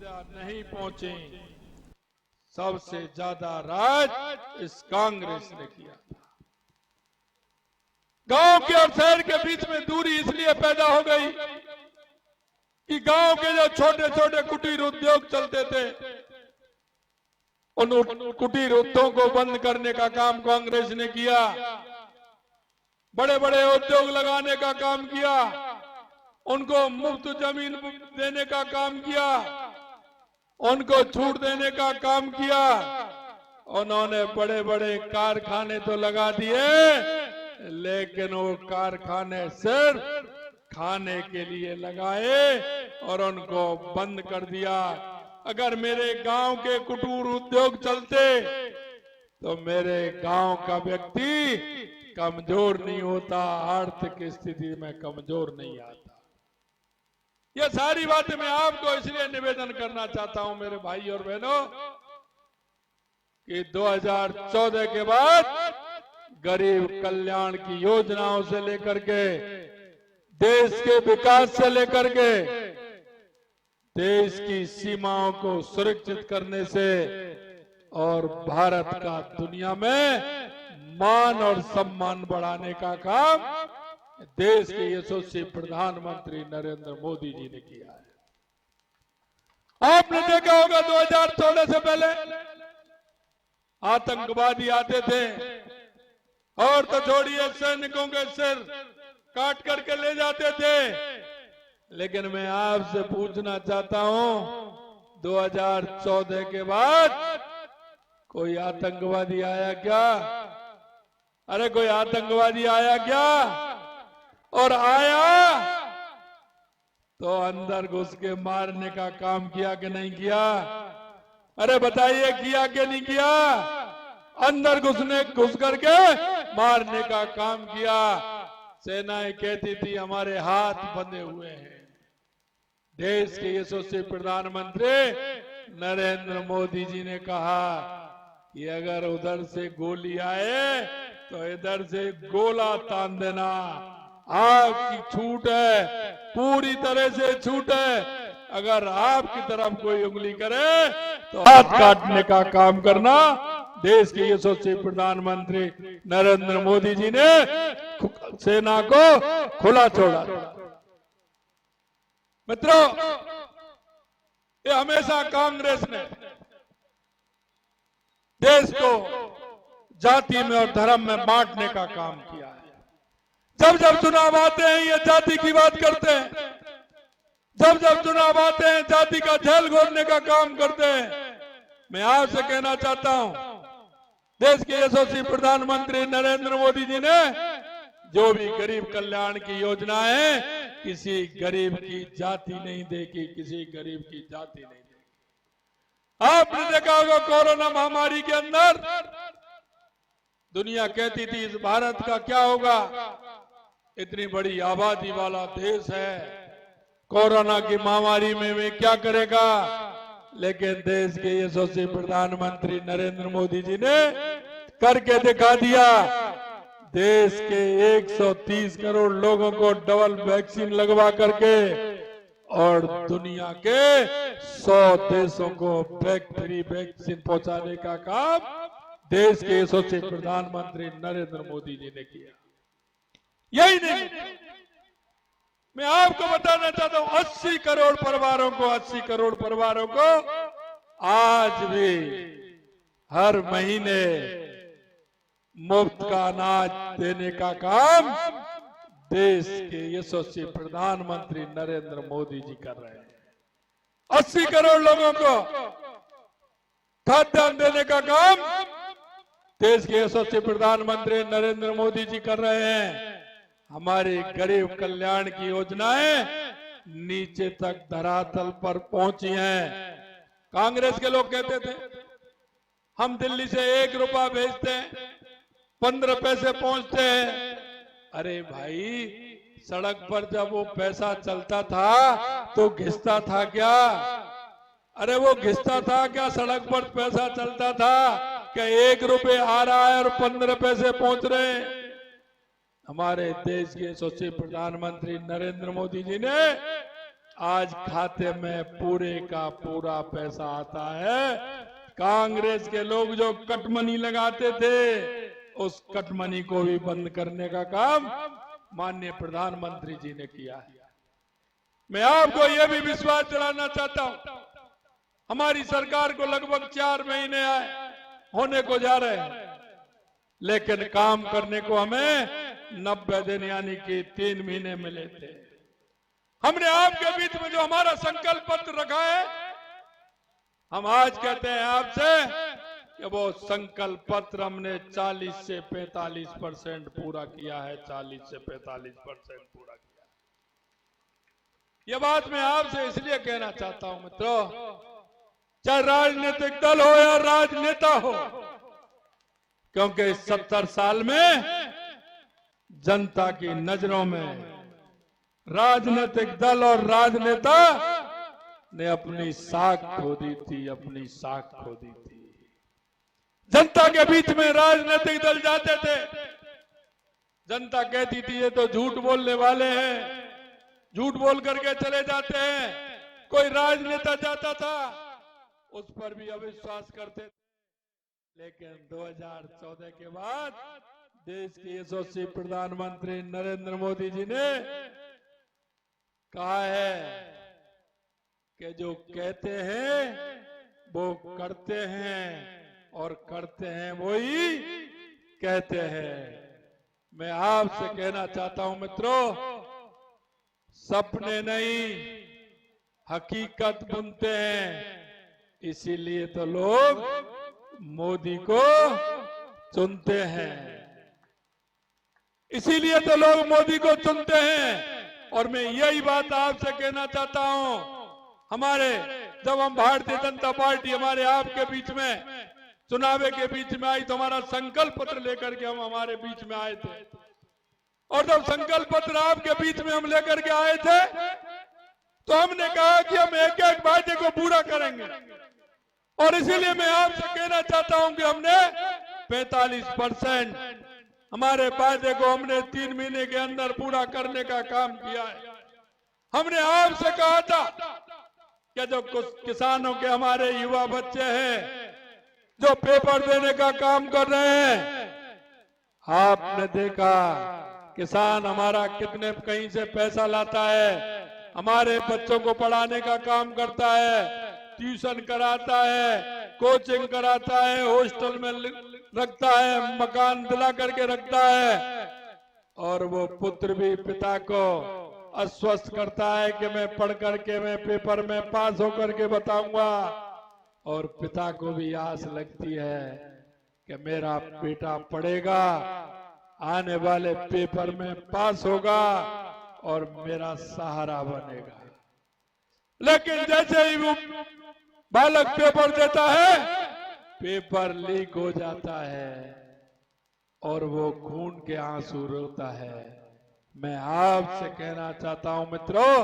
नहीं पहुंचे, सबसे ज्यादा राज इस कांग्रेस ने किया था। गांव के और शहर के बीच में दूरी इसलिए पैदा हो गई कि गांव के जो छोटे छोटे कुटीर उद्योग चलते थे, उन कुटीर उद्योगों को बंद करने का काम कांग्रेस ने किया। बड़े बड़े उद्योग लगाने का काम किया, उनको मुफ्त जमीन देने का काम किया, उनको छूट देने का काम किया। उन्होंने बड़े बड़े कारखाने तो लगा दिए, लेकिन वो कारखाने सिर्फ खाने के लिए लगाए और उनको बंद कर दिया। अगर मेरे गांव के कुटीर उद्योग चलते तो मेरे गांव का व्यक्ति कमजोर नहीं होता, आर्थिक स्थिति में कमजोर नहीं आता। ये सारी बातें मैं आपको इसलिए निवेदन करना चाहता हूं मेरे भाई और बहनों कि 2014 के बाद गरीब कल्याण की योजनाओं से लेकर के देश के विकास से लेकर के देश की सीमाओं को सुरक्षित करने से और भारत का दुनिया में मान और सम्मान बढ़ाने का काम देश के यशस्वी प्रधानमंत्री नरेंद्र मोदी जी ने किया है। आपने देखा होगा 2014 से पहले आतंकवादी आते थे और तो छोड़िए सैनिकों के सिर काट करके ले जाते थे। लेकिन मैं आपसे पूछना चाहता हूं 2014 के बाद कोई आतंकवादी आया क्या? अरे कोई आतंकवादी आया क्या? और आया तो अंदर घुस के मारने का काम किया कि नहीं किया? अरे बताइए किया कि नहीं किया? अंदर घुस करके मारने का काम किया। सेनाएं कहती थी हमारे हाथ बंधे हुए हैं। देश के यशस्वी प्रधानमंत्री नरेंद्र मोदी जी ने कहा कि अगर उधर से गोली आए तो इधर से गोला तान देना, आपकी छूट है, पूरी तरह से छूट है। अगर आपकी तरफ कोई उंगली करे तो हाथ काटने का काम करना। देश के यशस्वी प्रधानमंत्री नरेंद्र मोदी जी ने सेना को खुला छोड़ा। मित्रों, ये हमेशा कांग्रेस ने देश को जाति में और धर्म में बांटने का काम किया है। जब जब चुनाव आते हैं ये जाति की बात करते हैं, जब जब चुनाव आते हैं जाति का झेल घोरने का काम करते हैं। मैं आपसे कहना चाहता हूं देश के यशस्वी प्रधानमंत्री नरेंद्र मोदी जी ने जो भी गरीब कल्याण की योजना है किसी गरीब की जाति नहीं देखी, किसी गरीब की जाति नहीं देखी। आपने देखा होगा कोरोना महामारी के अंदर दुनिया कहती थी इस भारत का क्या होगा, इतनी बड़ी आबादी वाला देश है, कोरोना की महामारी में वे क्या करेगा। लेकिन देश के यशस्वी प्रधानमंत्री नरेंद्र मोदी जी ने करके दिखा दिया। देश के 130 करोड़ लोगों को डबल वैक्सीन लगवा करके और दुनिया के 100 देशों को फ्री वैक्सीन पहुंचाने का काम देश के यशस्वी प्रधानमंत्री नरेंद्र मोदी जी ने किया। यही नहीं, मैं आपको बताना चाहता हूं 80 करोड़ परिवारों को आज भी हर महीने मुफ्त का अनाज देने का काम देश के यशस्वी प्रधानमंत्री नरेंद्र मोदी जी कर रहे हैं। 80 करोड़ लोगों को खाद्यान्न देने का काम देश के यशस्वी प्रधानमंत्री नरेंद्र मोदी जी कर रहे हैं। हमारी गरीब कल्याण की योजनाएं नीचे तक धरातल पर पहुंची हैं। कांग्रेस के लोग कहते थे हम दिल्ली से 1 रुपया भेजते हैं 15 पैसे पहुंचते हैं। अरे भाई, सड़क पर जब वो पैसा चलता था तो घिसता था क्या? अरे वो घिसता था क्या? सड़क पर पैसा चलता था क्या? 1 रुपये आ रहा है और 15 पैसे पहुंच रहे हैं। हमारे देश के यशस्वी प्रधानमंत्री नरेंद्र मोदी जी ने आज खाते में पूरे का पूरा पैसा आता है। कांग्रेस के लोग जो कटमनी लगाते थे, उस कटमनी को भी बंद करने का काम माननीय प्रधानमंत्री जी ने किया है। मैं आपको यह भी विश्वास दिलाना चाहता हूं, हमारी सरकार को लगभग 4 महीने होने को जा रहे हैं, लेकिन काम करने को हमें 90 दिन यानी कि 3 महीने मिले थे। हमने आपके बीच में जो हमारा संकल्प पत्र रखा है, हम आज कहते हैं आपसे कि वो संकल्प पत्र हमने 40 से 45% पूरा किया है। 40 से 45% पूरा किया। ये बात मैं आपसे इसलिए कहना चाहता हूं मित्रों, चाहे राजनीतिक दल हो या राजनेता हो, क्योंकि इस 70 साल में जनता की नजरों में राजनीतिक दल और राजनेता ने अपनी साख खो दी थी, अपनी साख खो दी थी। जनता के बीच में राजनीतिक दल जाते थे, जनता कहती थी ये तो झूठ बोलने वाले हैं, झूठ बोल करके चले जाते हैं। कोई राजनेता जाता था, उस पर भी अविश्वास करते थे। लेकिन 2014 के बाद देश के यशस्वी प्रधानमंत्री नरेंद्र मोदी जी ने कहा है कि जो कहते हैं वो करते हैं, और करते हैं वही कहते हैं। मैं आपसे कहना चाहता हूं मित्रों, सपने नहीं हकीकत बुनते हैं, इसीलिए तो लोग मोदी को चुनते हैं, इसीलिए तो लोग मोदी को चुनते हैं। और मैं यही बात आपसे कहना चाहता हूं, जब हम भारतीय जनता पार्टी हमारे आपके बीच में चुनाव के बीच में आई, तो हमारा संकल्प पत्र लेकर के हम हमारे बीच में आए थे। और जब संकल्प पत्र आपके बीच में हम लेकर के आए थे, तो हमने कहा कि हम एक एक वादे को पूरा करेंगे। और इसीलिए मैं आपसे कहना चाहता हूं कि हमने 45% हमारे वादे को हमने 3 महीने के अंदर पूरा करने का काम किया है। हमने आपसे कहा था कि जो कुछ किसानों के हमारे युवा बच्चे हैं जो पेपर देने का काम कर रहे हैं, आपने देखा किसान हमारा कितने कहीं से पैसा लाता है, हमारे बच्चों को पढ़ाने का काम करता है, ट्यूशन कराता है, कोचिंग कराता है, हॉस्टल में रखता है, मकान दिला करके रखता है। और वो पुत्र भी पिता को आश्वस्त करता है कि मैं पढ़ करके मैं पेपर में पास होकर के बताऊंगा। और पिता को भी आस लगती है कि मेरा बेटा पढ़ेगा, आने वाले पेपर में पास होगा और मेरा सहारा बनेगा। लेकिन जैसे ही वो बालक पेपर देता है, पेपर लीक हो जाता है और वो खून के आंसू रोता है। मैं आपसे कहना चाहता हूं मित्रों,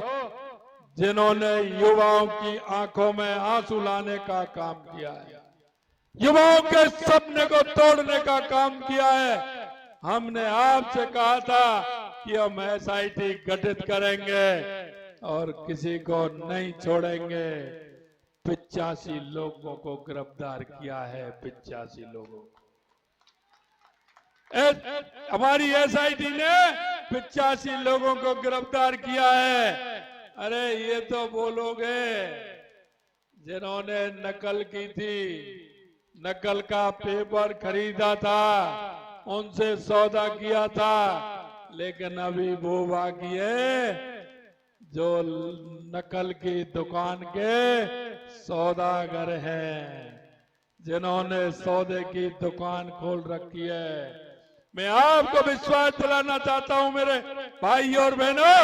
जिन्होंने युवाओं की आंखों में आंसू लाने का काम किया है, युवाओं के सपने को तोड़ने का काम किया है, हमने आपसे कहा था कि हम SIT गठित करेंगे और किसी को नहीं छोड़ेंगे। 85 लोगों को गिरफ्तार किया है, 85 लोगों को। हमारी SIT ने 85 लोगों को गिरफ्तार किया है। अरे ये तो वो लोग हैं जिन्होंने नकल की थी, नकल का पेपर खरीदा था, उनसे सौदा किया था। लेकिन अभी वो बाकी है जो नकल की दुकान के सौदागर हैं, जिन्होंने सौदे की दुकान खोल रखी है। मैं आपको विश्वास दिलाना चाहता हूं मेरे भाई और बहनों,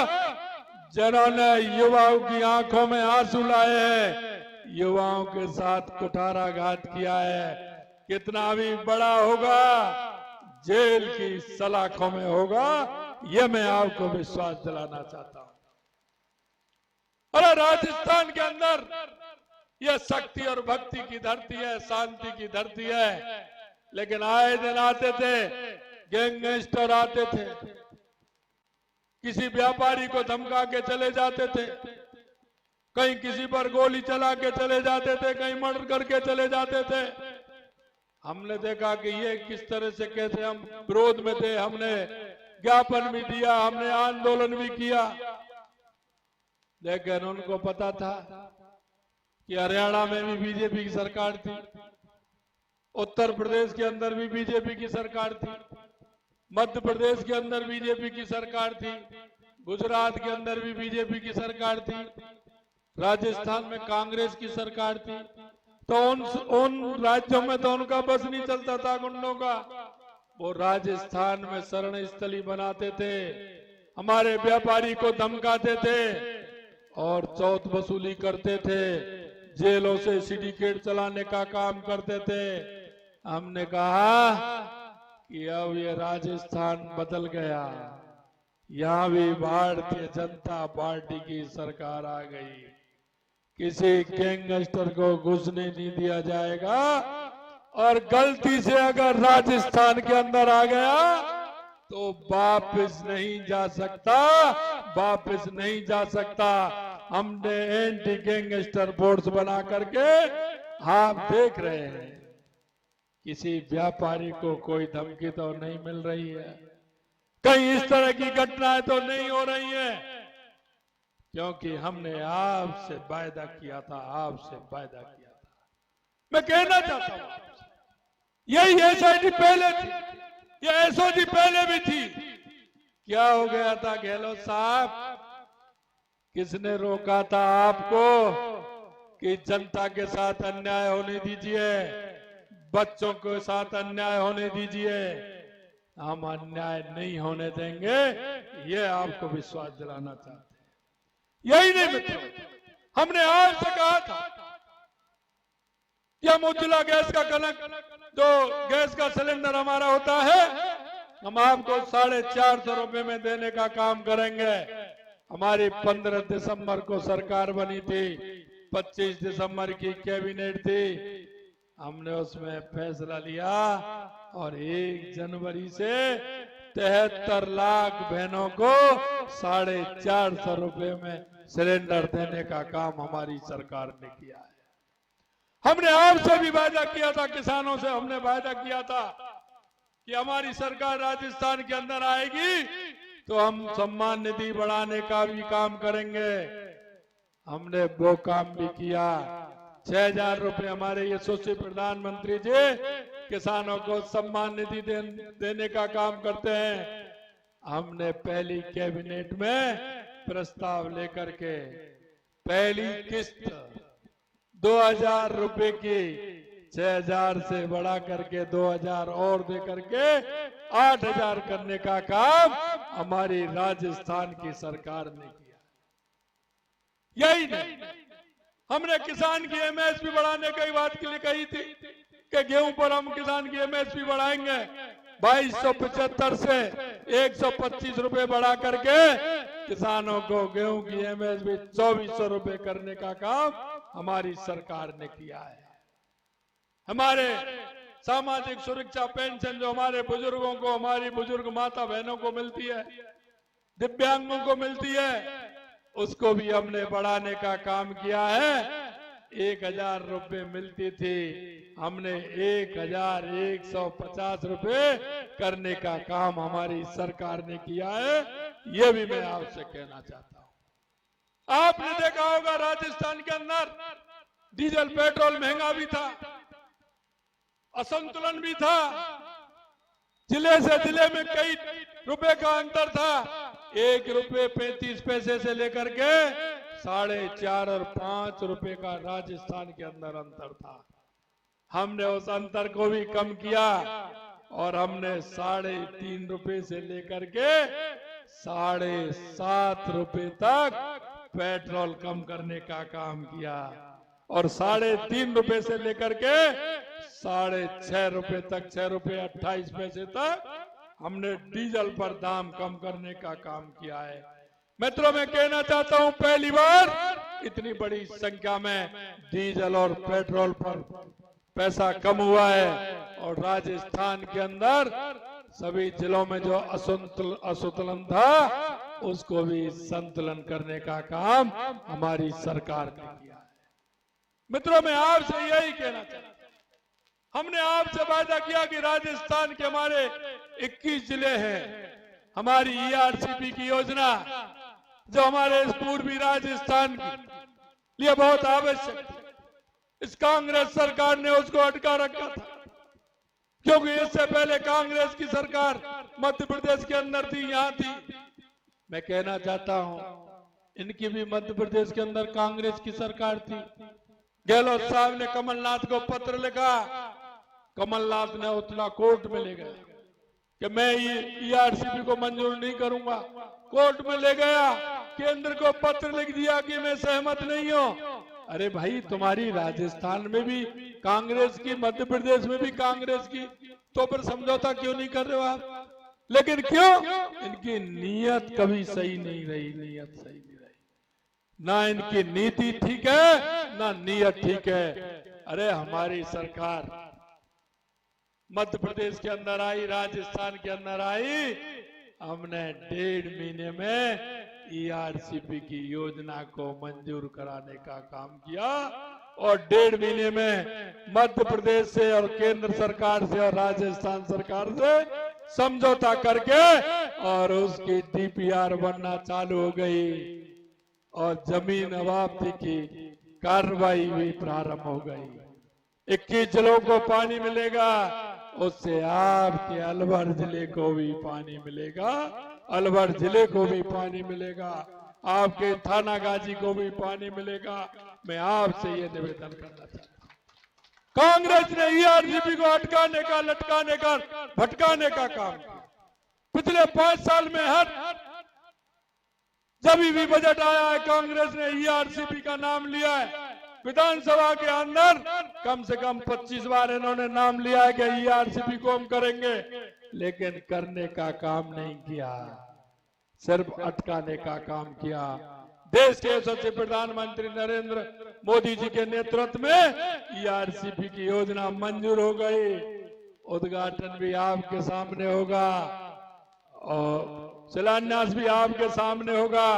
जिन्होंने युवाओं की आंखों में आंसू लाए हैं, युवाओं के साथ कुठाराघात किया है, कितना भी बड़ा होगा जेल की सलाखों में होगा, यह मैं आपको विश्वास दिलाना चाहता हूं। अरे राजस्थान के अंदर यह शक्ति और भक्ति की धरती है, शांति की धरती है, लेकिन आए दिन आते थे गैंगस्टर, आते थे किसी व्यापारी को धमका के चले जाते थे, कहीं किसी पर गोली चला के चले जाते थे, कहीं मर्डर करके चले जाते थे। हमने देखा कि ये किस तरह से कैसे हम विरोध में थे, हमने ज्ञापन भी दिया, हमने आंदोलन भी किया, लेकिन उनको पता था कि हरियाणा में भी बीजेपी की सरकार थी, उत्तर प्रदेश के अंदर भी बीजेपी की सरकार थी, मध्य प्रदेश के अंदर बीजेपी की सरकार थी, गुजरात के अंदर भी बीजेपी की सरकार थी, राजस्थान में कांग्रेस की सरकार थी। तो उन राज्यों में तो उनका बस नहीं चलता था गुंडों का। वो राजस्थान में शरण स्थली बनाते थे, हमारे व्यापारी को धमकाते थे और चौथ वसूली करते थे, जेलों से सिंडिकेट चलाने का काम करते थे। हमने कहा कि अब ये राजस्थान बदल गया, यहाँ भी भारतीय जनता पार्टी की सरकार आ गई, किसी गैंगस्टर को घुसने नहीं दिया जाएगा, और गलती से अगर राजस्थान के अंदर आ गया तो वापस नहीं जा सकता, वापस नहीं जा सकता। हमने एंटी गैंगस्टर फोर्स बना करके, आप देख रहे हैं किसी व्यापारी को कोई धमकी तो नहीं मिल रही है, कहीं इस तरह की घटनाएं तो नहीं हो रही है, क्योंकि हमने आपसे वायदा किया था, आपसे वायदा किया था। मैं कहना चाहता हूं यही एसआईटी पहले थी, ये एसओजी पहले भी थी। क्या हो गया था गहलोत साहब, किसने रोका था आपको कि जनता के साथ अन्याय होने दीजिए, बच्चों के साथ अन्याय होने दीजिए? हम अन्याय नहीं होने देंगे, ये आपको विश्वास दिलाना चाहते हैं। यही नहीं मित्रों, हमने आपसे कहा था कि हम उज्ज्वला गैस का कनेक्ट, जो गैस का सिलेंडर हमारा होता है, हम आपको 450 रुपए में देने का काम करेंगे। हमारी 15 दिसंबर को सरकार बनी थी, 25 दिसंबर की कैबिनेट थी, हमने उसमें फैसला लिया और 1 जनवरी से 73 लाख बहनों को 450 रुपए में सिलेंडर देने का काम हमारी सरकार ने किया है। हमने आपसे भी वायदा किया था, किसानों से हमने वायदा किया था कि हमारी सरकार राजस्थान के अंदर आएगी तो हम सम्मान निधि बढ़ाने का भी काम करेंगे। हमने वो काम भी किया। 6000 रुपए हमारे यशस्वी प्रधानमंत्री जी किसानों को सम्मान निधि देने का काम करते हैं। हमने पहली कैबिनेट में प्रस्ताव लेकर के पहली किस्त 2000 रुपए की 6000 से बढ़ा करके 2000 और दे करके 8000 करने का काम हमारी राजस्थान की सरकार ने किया। यही नहीं, हमने किसान की एमएसपी बढ़ाने की बात के लिए कही थी कि गेहूं पर हम किसान की एमएसपी बढ़ाएंगे 2275 से 125 रुपए बढ़ा करके किसानों को गेहूं की एमएसपी 2400 रुपए करने का काम हमारी सरकार ने किया है। हमारे सामाजिक सुरक्षा पेंशन जो हमारे बुजुर्गों को, हमारी बुजुर्ग माता बहनों को मिलती है, दिव्यांगों को मिलती है, उसको भी हमने बढ़ाने का काम किया है। 1000 रुपए मिलती थी, हमने 1150 रुपए करने का काम हमारी सरकार ने किया है। ये भी मैं आपसे कहना चाहता हूं। आपने देखा होगा राजस्थान के अंदर डीजल पेट्रोल महंगा भी था, असंतुलन भी था, जिले से जिले में कई रुपए का अंतर था। 1 रुपए 35 पैसे से लेकर के 4.5 और 5 रुपए का राजस्थान के अंदर अंतर था। हमने उस अंतर को भी कम किया और हमने 3.5 रुपए से लेकर के 7.5 रुपए तक पेट्रोल कम करने का काम किया और 3.5 रुपए से लेकर के 6.5 रुपए तक, 6 रुपए 28 पैसे तक हमने डीजल पर दाम कम करने का काम किया है। मित्रों, मैं कहना चाहता हूं पहली बार इतनी बड़ी संख्या में डीजल और पेट्रोल पर पैसा कम हुआ है और राजस्थान के अंदर सभी जिलों में जो असंतुलन था उसको भी संतुलन करने का काम हमारी सरकार ने किया है। मित्रों, मैं आपसे यही कहना चाहता हूं, हमने आपसे वादा किया कि राजस्थान के हमारे 21 जिले हैं, हमारी ईआरसीपी की योजना जो हमारे इस पूर्वी राजस्थान के लिए बहुत आवश्यक थी, इस कांग्रेस सरकार ने उसको अटका रखा था, क्योंकि इससे पहले कांग्रेस की सरकार मध्य प्रदेश के अंदर थी, यहां थी। मैं कहना चाहता हूं, इनकी भी मध्य प्रदेश के अंदर कांग्रेस की सरकार थी। गहलोत साहब ने कमलनाथ को पत्र लिखा, कमलनाथ ने उतना कोर्ट में ले गया कि मैं ये ईआरसीपी को मंजूर नहीं करूंगा। कोर्ट में ले गया, केंद्र को पत्र लिख दिया कि मैं सहमत नहीं हूं। अरे भाई, तुम्हारी राजस्थान में भी कांग्रेस की, मध्य प्रदेश में भी कांग्रेस की, तो फिर समझौता क्यों नहीं कर रहे हो आप? लेकिन क्यों? इनकी नीयत कभी सही नहीं रही, नीयत सही नहीं रही, ना इनकी नीति ठीक है ना नीयत ठीक है। अरे हमारी सरकार मध्य प्रदेश के अंदर आई, राजस्थान के अंदर आई, हमने 1.5 महीने में ईआरसीपी की योजना को मंजूर कराने का काम किया और 1.5 महीने में मध्य प्रदेश से और केंद्र सरकार से और राजस्थान सरकार से समझौता करके और उसकी डीपीआर बनना चालू हो गई और जमीन अवाप्ति की कार्रवाई भी प्रारंभ हो गई। 21 जिलों को पानी मिलेगा, उससे आपके अलवर जिले को भी पानी मिलेगा, अलवर जिले को भी पानी मिलेगा, आपके थाना गाजी को भी पानी मिलेगा। मैं आपसे ये निवेदन करना चाहता हूं, कांग्रेस ने ईआरसीपी को अटकाने का, लटकाने का, भटकाने का काम किया। पिछले 5 साल में हर जब भी बजट आया है, कांग्रेस ने ईआरसीपी का नाम लिया है। विधानसभा के अंदर कम से कम 25 बार इन्होंने नाम लिया है कि ईआरसीपी को हम करेंगे, लेकिन करने का काम नहीं किया, सिर्फ अटकाने का काम किया। देश के यशस्वी प्रधानमंत्री नरेंद्र मोदी जी के नेतृत्व में ईआरसीपी की योजना मंजूर हो गई। उद्घाटन भी आपके सामने होगा और शिलान्यास भी आपके सामने होगा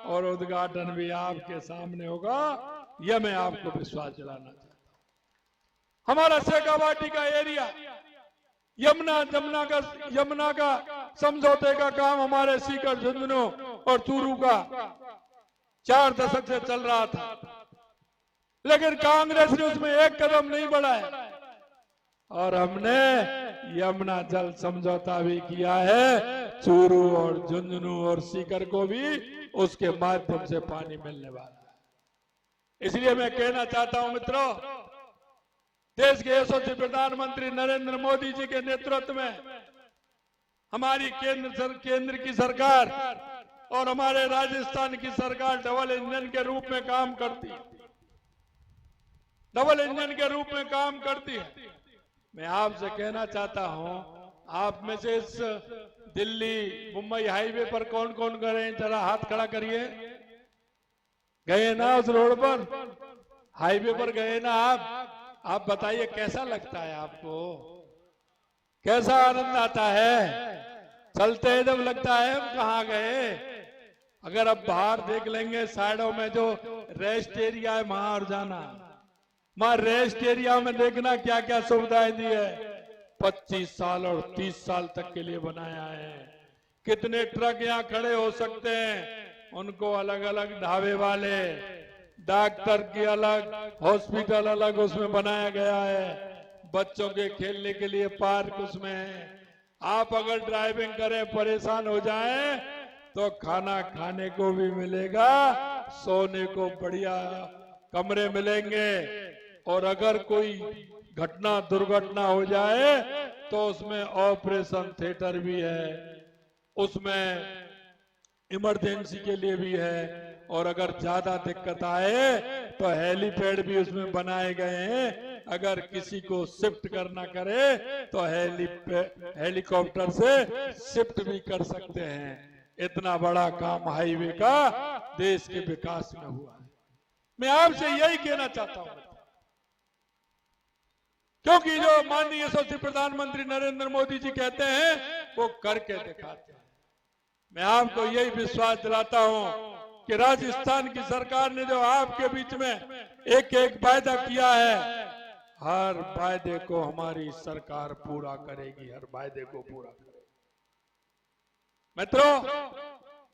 और उद्घाटन भी आपके सामने होगा, यह मैं आपको विश्वास दिलाना चाहता हूं। हमारा शेखावाटी का एरिया, यमुना का समझौते का काम हमारे सीकर, झुंझुनू और चूरू का 4 दशक से चल रहा था, लेकिन कांग्रेस ने उसमें एक कदम नहीं बढ़ाया और हमने यमुना जल समझौता भी किया है। चूरू और झुंझुनू और सीकर को भी उसके माध्यम से पानी मिलने वाला है। इसलिए मैं कहना चाहता हूं मित्रों, देश के यशस्वी प्रधानमंत्री नरेंद्र मोदी जी के नेतृत्व में हमारी केंद्र की सरकार और हमारे राजस्थान की सरकार डबल इंजन के रूप में काम करती है, डबल इंजन के रूप में काम करती है। मैं आपसे कहना चाहता हूं, आप में से इस दिल्ली मुंबई हाईवे पर कौन कौन गए, जरा हाथ खड़ा करिए। गए ना उस रोड पर, हाईवे पर गए ना आप बताइए कैसा लगता है आपको, कैसा आनंद आता है? चलते ही जब लगता है हम कहाँ गए। अगर अब बाहर देख लेंगे साइडों में जो रेस्ट एरिया है, वहां और जाना, वहां रेस्ट एरिया में देखना क्या क्या सुविधाएं दी है। 25 साल और 30 साल तक के लिए बनाया है। कितने ट्रक यहाँ खड़े हो सकते हैं, उनको अलग अलग ढाबे वाले, डॉक्टर की अलग, हॉस्पिटल अलग उसमें बनाया गया है। बच्चों के खेलने के लिए पार्क उसमें है। आप अगर ड्राइविंग करें, परेशान हो जाएं, तो खाना खाने को भी मिलेगा, सोने को बढ़िया कमरे मिलेंगे, और अगर कोई घटना दुर्घटना हो जाए तो उसमें ऑपरेशन थिएटर भी है, उसमें इमरजेंसी के लिए भी है, और अगर ज्यादा दिक्कत आए तो हेलीपैड भी उसमें बनाए गए हैं। अगर किसी को शिफ्ट करना करे तो हेलीकॉप्टर से शिफ्ट भी कर सकते हैं। इतना बड़ा काम हाईवे का देश के विकास में हुआ है। मैं आपसे यही कहना चाहता हूं, क्योंकि जो माननीय यशस्वी प्रधानमंत्री नरेंद्र मोदी जी कहते हैं वो करके दिखाते हैं। मैं आपको यही विश्वास दिलाता हूं कि राजस्थान की सरकार ने जो आपके बीच में एक एक वायदा किया है, हर वायदे को हमारी सरकार पूरा करेगी, हर वायदे को पूरा करेगी। मित्रों,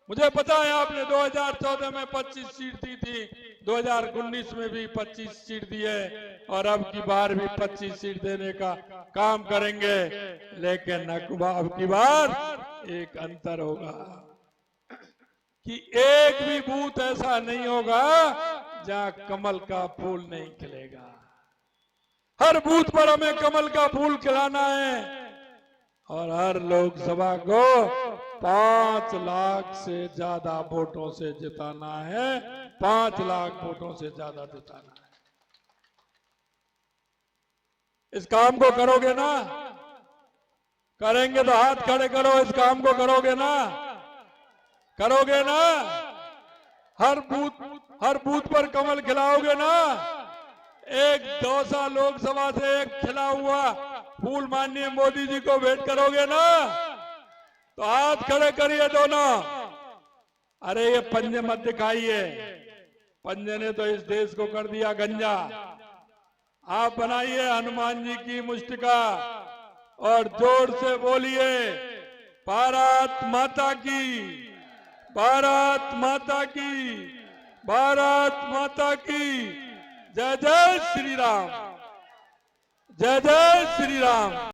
मुझे पता है आपने 2014 में 25 सीट दी थी, 2019 में भी 25 सीट दी है और अब की बार भी 25 सीट देने का काम करेंगे। लेकिन अब की बार एक अंतर होगा कि एक भी बूथ ऐसा नहीं होगा जहां कमल का फूल नहीं खिलेगा। हर बूथ पर हमें कमल का फूल खिलाना है और हर लोकसभा को 5 लाख से ज्यादा वोटों से जिताना है, 5 लाख वोटों से ज्यादा जिताना है। इस काम को करोगे ना? करेंगे तो हाथ खड़े करो। इस काम को करोगे ना? करोगे ना? हर बूथ पर कमल खिलाओगे ना? एक दौसा लोकसभा से एक खिला हुआ फूल माननीय मोदी जी को भेंट करोगे ना? तो हाथ खड़े करिए दोनों। अरे ये पंजे मत दिखाइए, पंजे ने तो इस देश को कर दिया गंजा। आप बनाइए हनुमान जी की मुष्टिका और जोर से बोलिए, भारत माता की, भारत माता की, भारत माता की। जय जय श्री राम, जय जय श्री राम।